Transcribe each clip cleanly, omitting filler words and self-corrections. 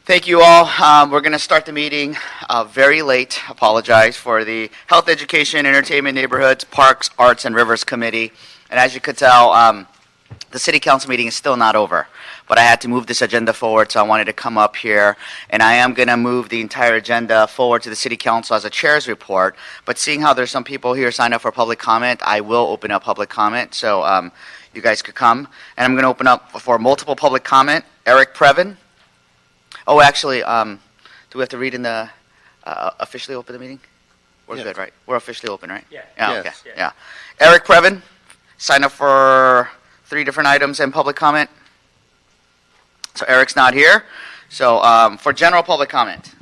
Thank you all. We're going to start the meeting very late. Apologize for the Health, Education, Entertainment, Neighborhoods, Parks, Arts, and Rivers Committee. And as you could tell, the City Council meeting is still not over. But I had to move this agenda forward, so I wanted to come up here. And I am going to move the entire agenda forward to the City Council as a chair's report. But seeing how there's some people here signed up for public comment, I will open up public comment. So you guys could come. And I'm going to open up for multiple public comment. Eric Previn. Oh, actually, do we have to read in the officially open the meeting? We're good, right? We're officially open, right? Yeah. Yes. Okay. Yeah. Eric Previn, sign up for 3 different items in public comment. So Eric's not here. So for general public comment,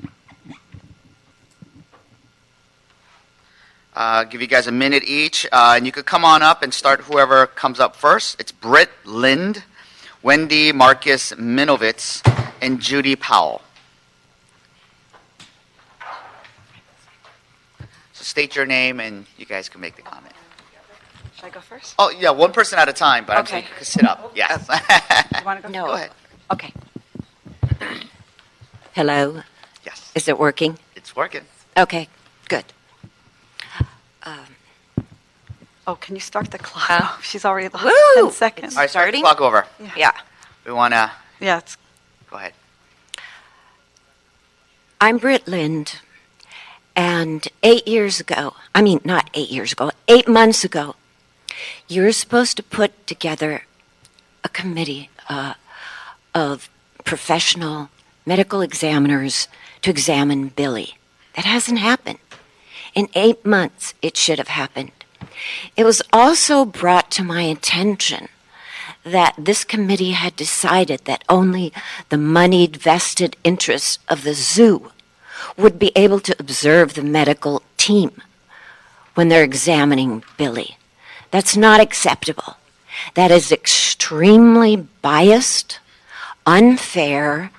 give you guys a minute each, and you could come on up and start whoever comes up first. It's Britt Lind, Wendy Marcus Minovitz, and Judy Powell. So state your name and you guys can make the comment. Should I go first? Oh, yeah, one person at a time, but I'm saying you can sit up. Yes. You want to go? No. Go ahead. Okay. Hello. Yes. Is it working? It's working. Okay, good. Oh, can you start the clock? Huh? She's already lost Woo! 10 seconds. All right, start the Starting? clock over. Yeah. We want to, Yeah, it's go ahead. I'm Britt Lind, and 8 months ago, you were supposed to put together a committee of professional medical examiners to examine Billy. That hasn't happened. In 8 months, it should have happened. It was also brought to my attention that this committee had decided that only the moneyed vested interests of the zoo would be able to observe the medical team when they're examining Billy. That's not acceptable. That is extremely biased, unfair,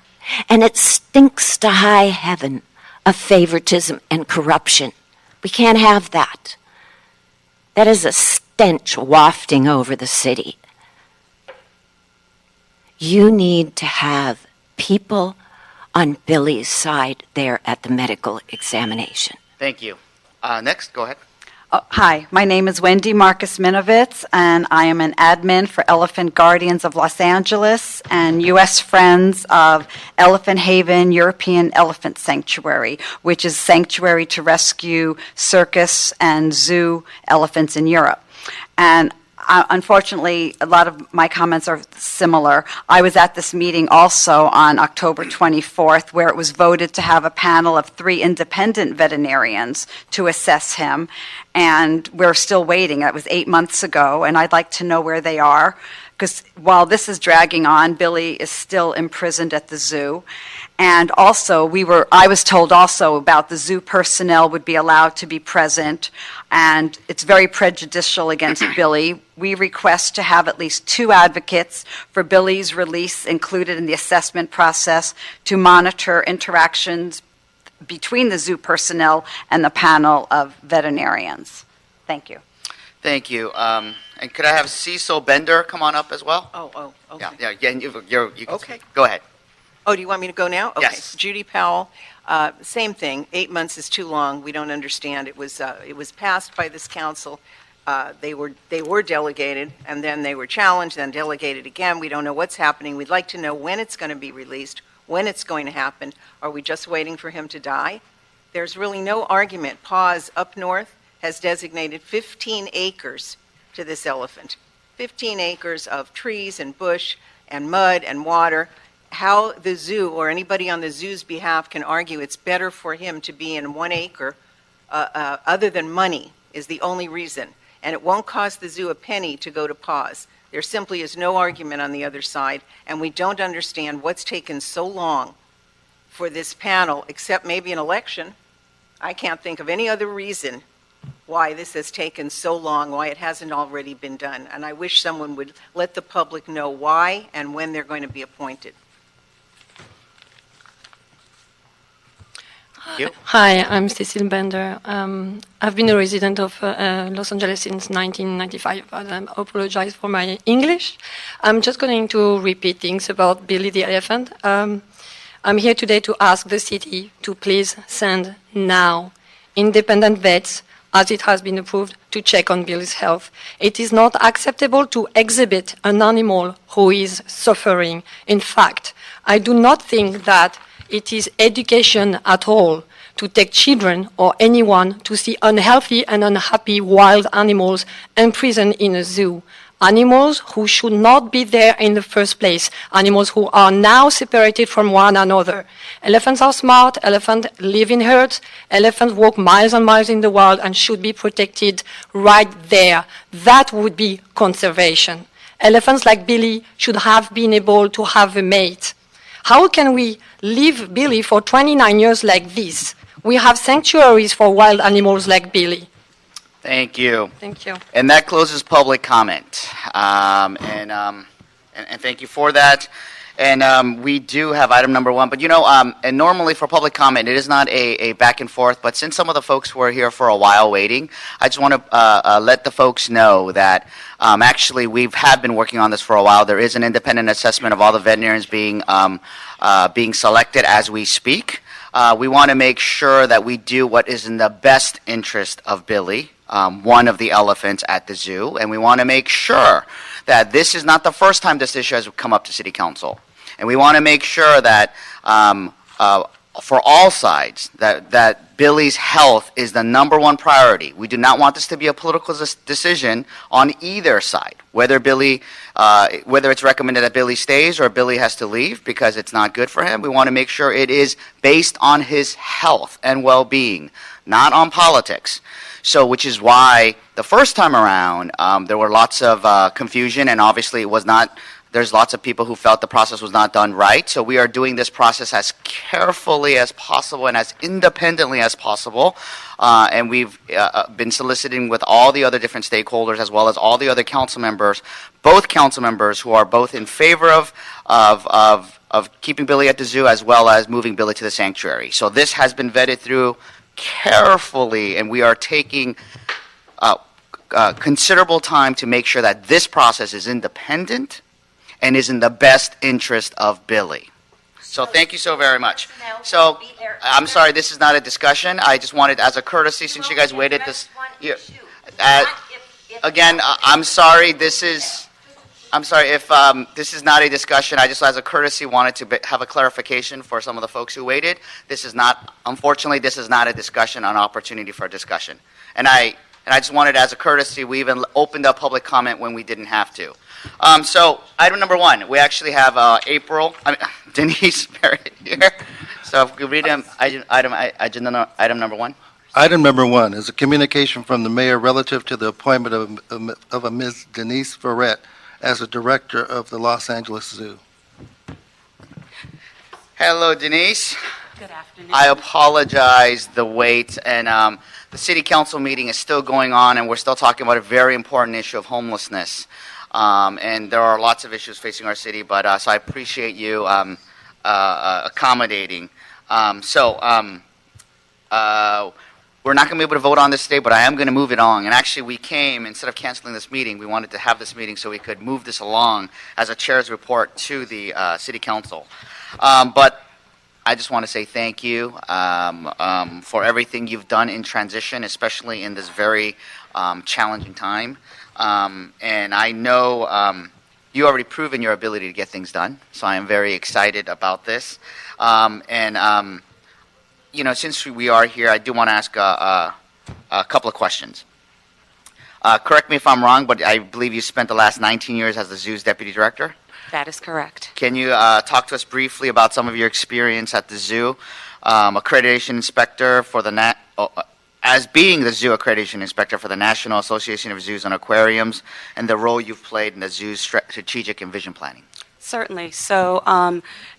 and it stinks to high heaven of favoritism and corruption. We can't have that. That is a stench wafting over the city. You need to have people on Billy's side there at the medical examination. Thank you. Next, go ahead. Hi, my name is Wendy Marcus Minovitz, and I am an admin for Elephant Guardians of Los Angeles and U.S. Friends of Elephant Haven European Elephant Sanctuary, which is sanctuary to rescue circus and zoo elephants in Europe. And unfortunately, a lot of my comments are similar. I was at this meeting also on October 24th, where it was voted to have a panel of 3 independent veterinarians to assess him, and we're still waiting. That was 8 months ago, and I'd like to know where they are, because while this is dragging on, Billy is still imprisoned at the zoo. And also, I was told also about the zoo personnel would be allowed to be present, and it's very prejudicial against Billy. We request to have at least 2 advocates for Billy's release included in the assessment process to monitor interactions between the zoo personnel and the panel of veterinarians. Thank you. Thank you. And could I have Cecil Bender come on up as well? Oh, okay. Yeah. And you can Okay. speak. Go ahead. Oh, do you want me to go now? Okay. Yes. Judy Powell, same thing. 8 months is too long. We don't understand. It was passed by this council. They were delegated, and then they were challenged, then delegated again. We don't know what's happening. We'd like to know when it's going to be released, when it's going to happen. Are we just waiting for him to die? There's really no argument. Paws up north has designated 15 acres to this elephant. 15 acres of trees and bush and mud and water. How the zoo or anybody on the zoo's behalf can argue it's better for him to be in 1 acre, other than money, is the only reason. And it won't cost the zoo a penny to go to Paws. There simply is no argument on the other side, and we don't understand what's taken so long for this panel, except maybe an election. I can't think of any other reason why this has taken so long, why it hasn't already been done. And I wish someone would let the public know why and when they're going to be appointed. You? Hi, I'm Cecile Bender. I've been a resident of Los Angeles since 1995, but I apologize for my English. I'm just going to repeat things about Billy the elephant. I'm here today to ask the city to please send now independent vets, as it has been approved, to check on Billy's health. It is not acceptable to exhibit an animal who is suffering. In fact, I do not think that it is education at all to take children or anyone to see unhealthy and unhappy wild animals imprisoned in a zoo. Animals who should not be there in the first place. Animals who are now separated from one another. Elephants are smart. Elephants live in herds. Elephants walk miles and miles in the wild and should be protected right there. That would be conservation. Elephants like Billy should have been able to have a mate. How can we leave Billy for 29 years like this? We have sanctuaries for wild animals like Billy. Thank you. Thank you. And that closes public comment. And thank you for that. And we do have item number 1. But, and normally for public comment, it is not a back and forth. But since some of the folks were here for a while waiting, I just want to let the folks know that actually we have been working on this for a while. There is an independent assessment of all the veterinarians being selected as we speak. We want to make sure that we do what is in the best interest of Billy, one of the elephants at the zoo, and we want to make sure that this is not the first time this issue has come up to City Council. And we want to make sure that for all sides, that Billy's health is the number one priority. We do not want this to be a political decision on either side, whether it's recommended that Billy stays or Billy has to leave because it's not good for him. We want to make sure it is based on his health and well-being, not on politics. So, which is why the first time around, there were lots of confusion, and obviously there's lots of people who felt the process was not done right. So we are doing this process as carefully as possible and as independently as possible. And we've been soliciting with all the other different stakeholders as well as all the other council members, both council members who are both in favor of keeping Billy at the zoo as well as moving Billy to the sanctuary. So this has been vetted through carefully, and we are taking considerable time to make sure that this process is independent and is in the best interest of Billy. So thank you so very much. So I'm sorry, this is not a discussion. I just wanted, as a courtesy, since you guys waited this. Again, I'm sorry. I'm sorry if this is not a discussion. I just, as a courtesy, wanted to have a clarification for some of the folks who waited. Unfortunately, this is not a discussion, an opportunity for a discussion. And I just wanted, as a courtesy, we even opened up public comment when we didn't have to. So item number 1, we actually have Denise Barrett here. So if we read item number 1. Item number 1 is a communication from the mayor relative to the appointment of a Ms. Denise Barrett as the director of the Los Angeles Zoo. Hello, Denise. Good afternoon. I apologize the wait, and the city council meeting is still going on, and we're still talking about a very important issue of homelessness. And there are lots of issues facing our city, but so I appreciate you accommodating. We're not going to be able to vote on this today, but I am going to move it on. And actually, we came, instead of canceling this meeting, we wanted to have this meeting so we could move this along as a chair's report to the city council. But I just want to say thank you for everything you've done in transition, especially in this very challenging time. And I know you already proven your ability to get things done, so I am very excited about this. Since we are here, I do want to ask a couple of questions. Correct me if I'm wrong, but I believe you spent the last 19 years as the zoo's deputy director. That is correct. Can you talk to us briefly about some of your experience at the zoo, accreditation inspector for as being the zoo accreditation inspector for the National Association of Zoos and Aquariums, and the role you've played in the zoo's strategic and vision planning? Certainly. So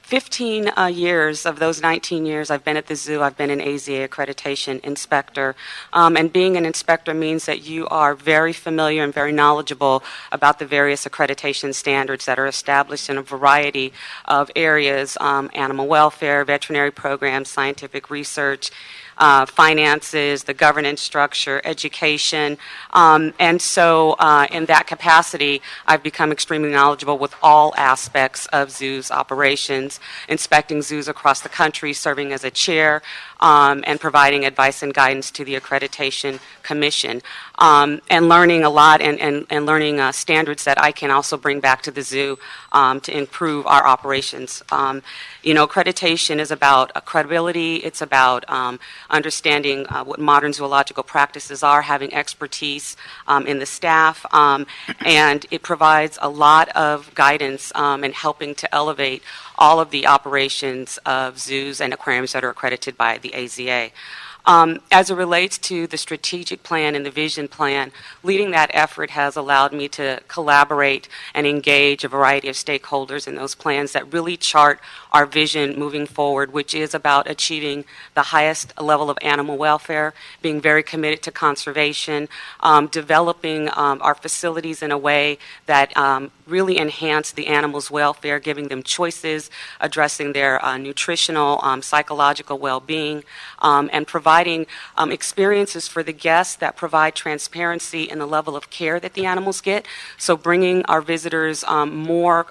15 years of those 19 years I've been at the zoo, I've been an AZA accreditation inspector. And being an inspector means that you are very familiar and very knowledgeable about the various accreditation standards that are established in a variety of areas, animal welfare, veterinary programs, scientific research, finances, the governance structure, education. And so in that capacity, I've become extremely knowledgeable with all aspects of zoos operations, inspecting zoos across the country, serving as a chair, and providing advice and guidance to the Accreditation Commission, and learning a lot and learning standards that I can also bring back to the zoo to improve our operations. Accreditation is about credibility. It's about understanding what modern zoological practices are, having expertise in the staff, and it provides a lot of guidance in helping to elevate all of the operations of zoos and aquariums that are accredited by the AZA. As it relates to the strategic plan and the vision plan, leading that effort has allowed me to collaborate and engage a variety of stakeholders in those plans that really chart our vision moving forward, which is about achieving the highest level of animal welfare, being very committed to conservation, developing our facilities in a way that really enhance the animals' welfare, giving them choices, addressing their nutritional, psychological well-being, and providing experiences for the guests that provide transparency in the level of care that the animals get. So bringing our visitors more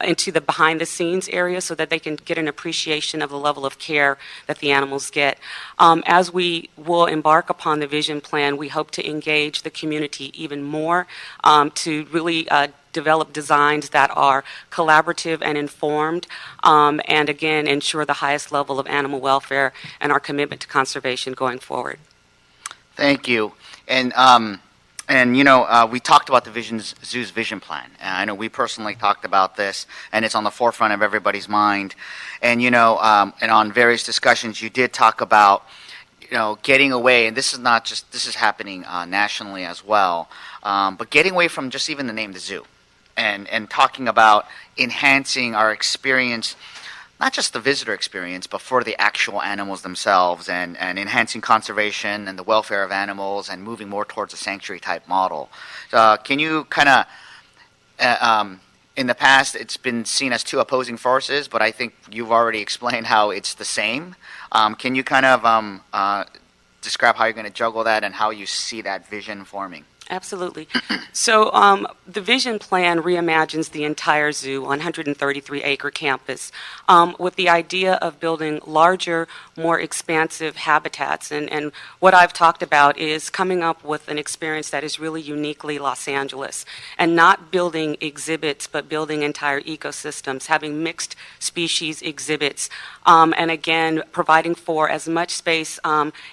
into the behind-the-scenes area so that they can get an appreciation of the level of care that the animals get. As we will embark upon the vision plan, we hope to engage the community even more to really develop designs that are collaborative and informed, and again, ensure the highest level of animal welfare and our commitment to conservation going forward. Thank you. And we talked about the zoo's vision plan. And I know we personally talked about this, and it's on the forefront of everybody's mind. And, and on various discussions, you did talk about, getting away, and this is happening nationally as well, but getting away from just even the name the zoo. And talking about enhancing our experience, not just the visitor experience, but for the actual animals themselves, and enhancing conservation and the welfare of animals, and moving more towards a sanctuary type model. Can you kind of, in the past, it's been seen as two opposing forces, but I think you've already explained how it's the same. Can you kind of describe how you're going to juggle that and how you see that vision forming? Absolutely. So the vision plan reimagines the entire zoo, 133-acre campus, with the idea of building larger, more expansive habitats. And what I've talked about is coming up with an experience that is really uniquely Los Angeles, and not building exhibits, but building entire ecosystems, having mixed species exhibits, and again, providing for as much space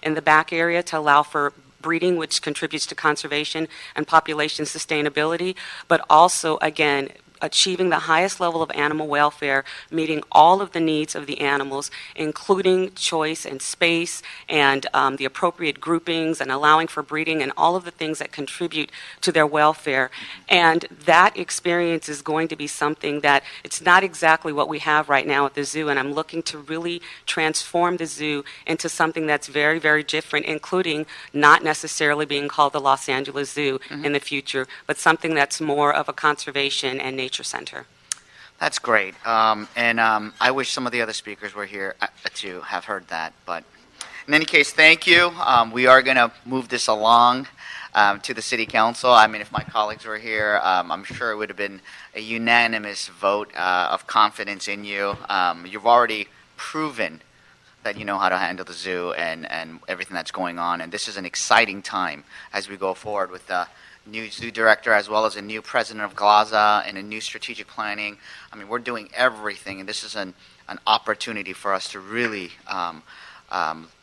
in the back area to allow for breeding, which contributes to conservation and population sustainability, but also, again, achieving the highest level of animal welfare, meeting all of the needs of the animals, including choice and space and the appropriate groupings and allowing for breeding and all of the things that contribute to their welfare. And that experience is going to be something that it's not exactly what we have right now at the zoo, and I'm looking to really transform the zoo into something that's very, very different, including not necessarily being called the Los Angeles Zoo in the future, but something that's more of a conservation and nature center. That's great. I wish some of the other speakers were here to have heard that. But in any case, thank you. We are going to move this along to the City Council. I mean, if my colleagues were here, I'm sure it would have been a unanimous vote of confidence in you. You've already proven that you know how to handle the zoo and everything that's going on. And this is an exciting time as we go forward with the new zoo director, as well as a new president of GLAZA and a new strategic planning. I mean, we're doing everything, and this is an opportunity for us to really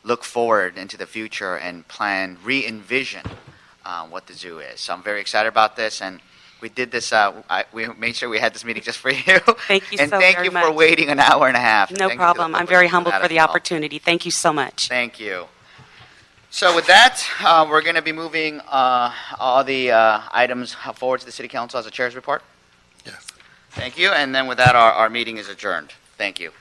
look forward into the future and plan, re-envision what the zoo is. So I'm very excited about this, and we did this. We made sure we had this meeting just for you. Thank you and so thank very you much. for waiting an hour and a half. No Thank you to problem. the I'm public very humbled that for as the well. opportunity. Thank you so much. Thank you. So with that, we're going to be moving all the items forward to the City Council as a chair's report. Yes. Thank you. And then with that, our meeting is adjourned. Thank you.